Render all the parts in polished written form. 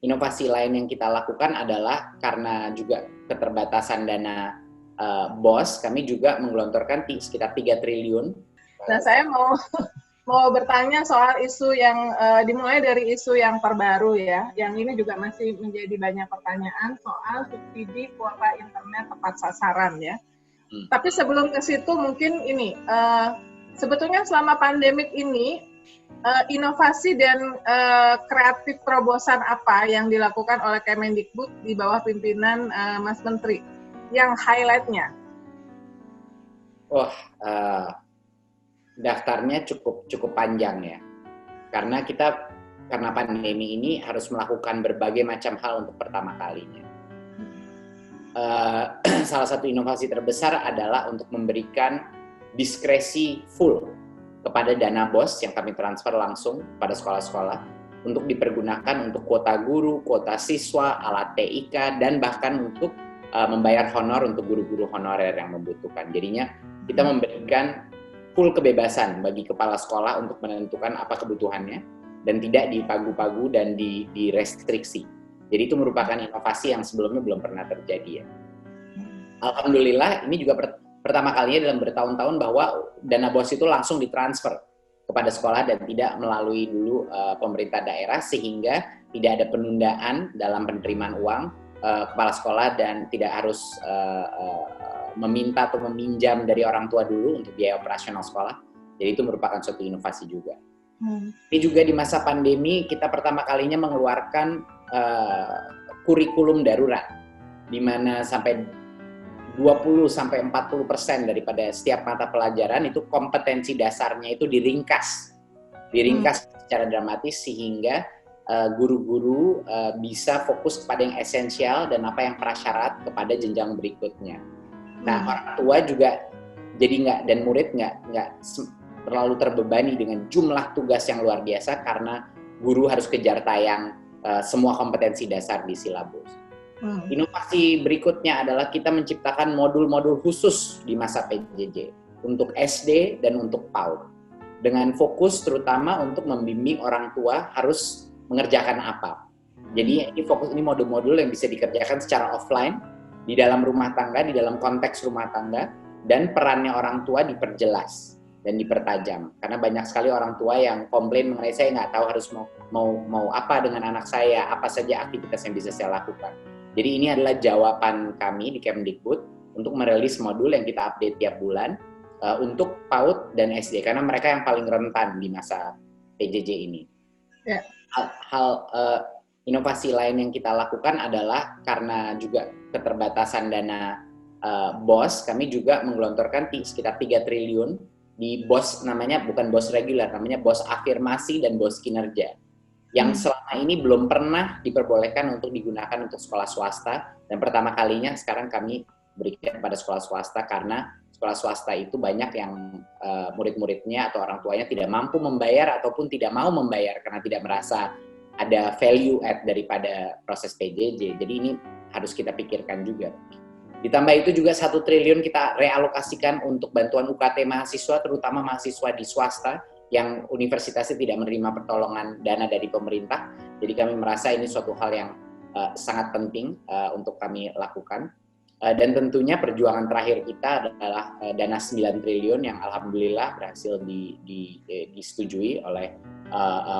inovasi lain yang kita lakukan adalah karena juga keterbatasan dana BOS, kami juga menggelontorkan sekitar 3 triliun. Nah, saya mau bertanya soal isu yang dimulai dari isu yang terbaru ya, yang ini juga masih menjadi banyak pertanyaan soal subsidi kuota internet tepat sasaran ya. Tapi sebelum ke situ mungkin ini, sebetulnya selama pandemik ini inovasi dan kreatif terobosan apa yang dilakukan oleh Kemendikbud di bawah pimpinan Mas Menteri yang highlight-nya? Daftarnya cukup panjang ya, karena pandemi ini harus melakukan berbagai macam hal untuk pertama kalinya. Salah satu inovasi terbesar adalah untuk memberikan diskresi full kepada dana BOS yang kami transfer langsung pada sekolah-sekolah untuk dipergunakan untuk kuota guru, kuota siswa, alat TIK, dan bahkan untuk membayar honor untuk guru-guru honorer yang membutuhkan. Jadinya kita memberikan full kebebasan bagi kepala sekolah untuk menentukan apa kebutuhannya dan tidak dipagu-pagu dan direstriksi. Jadi itu merupakan inovasi yang sebelumnya belum pernah terjadi ya. Alhamdulillah ini juga pertama kalinya dalam bertahun-tahun bahwa dana BOS itu langsung ditransfer kepada sekolah dan tidak melalui dulu pemerintah daerah, sehingga tidak ada penundaan dalam penerimaan uang kepala sekolah dan tidak harus meminta atau meminjam dari orang tua dulu untuk biaya operasional sekolah. Jadi itu merupakan suatu inovasi juga. Ini juga di masa pandemi kita pertama kalinya mengeluarkan kurikulum darurat, di mana sampai 20-40% daripada setiap mata pelajaran itu kompetensi dasarnya itu diringkas secara dramatis, sehingga guru-guru bisa fokus kepada yang esensial dan apa yang prasyarat kepada jenjang berikutnya. Nah, orang tua juga jadi dan murid nggak terlalu terbebani dengan jumlah tugas yang luar biasa karena guru harus kejar tayang semua kompetensi dasar di silabus. Inovasi berikutnya adalah kita menciptakan modul-modul khusus di masa PJJ untuk SD dan untuk PAUD dengan fokus terutama untuk membimbing orang tua harus mengerjakan apa. Jadi ini modul-modul yang bisa dikerjakan secara offline di dalam rumah tangga, di dalam konteks rumah tangga, dan perannya orang tua diperjelas dan dipertajam. Karena banyak sekali orang tua yang komplain mengenai saya nggak tahu harus mau apa dengan anak saya, apa saja aktivitas yang bisa saya lakukan. Jadi ini adalah jawaban kami di Kemdikbud untuk merilis modul yang kita update tiap bulan untuk PAUD dan SD, karena mereka yang paling rentan di masa PJJ ini. Yeah. Inovasi lain yang kita lakukan adalah karena juga keterbatasan dana BOS, kami juga menggelontorkan sekitar 3 triliun di BOS, namanya bukan BOS reguler, namanya BOS afirmasi dan BOS kinerja, yang selama ini belum pernah diperbolehkan untuk digunakan untuk sekolah swasta, dan pertama kalinya sekarang kami berikan kepada sekolah swasta karena sekolah swasta itu banyak yang murid-muridnya atau orang tuanya tidak mampu membayar ataupun tidak mau membayar karena tidak merasa ada value add daripada proses PJJ. Jadi ini harus kita pikirkan juga. Ditambah itu juga 1 triliun kita realokasikan untuk bantuan UKT mahasiswa, terutama mahasiswa di swasta yang universitasnya tidak menerima pertolongan dana dari pemerintah. Jadi kami merasa ini suatu hal yang sangat penting untuk kami lakukan. Dan tentunya perjuangan terakhir kita adalah dana 9 triliun yang alhamdulillah berhasil disetujui oleh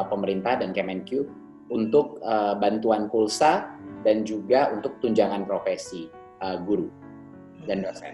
pemerintah dan Kemenq untuk bantuan pulsa dan juga untuk tunjangan profesi guru dan dosen.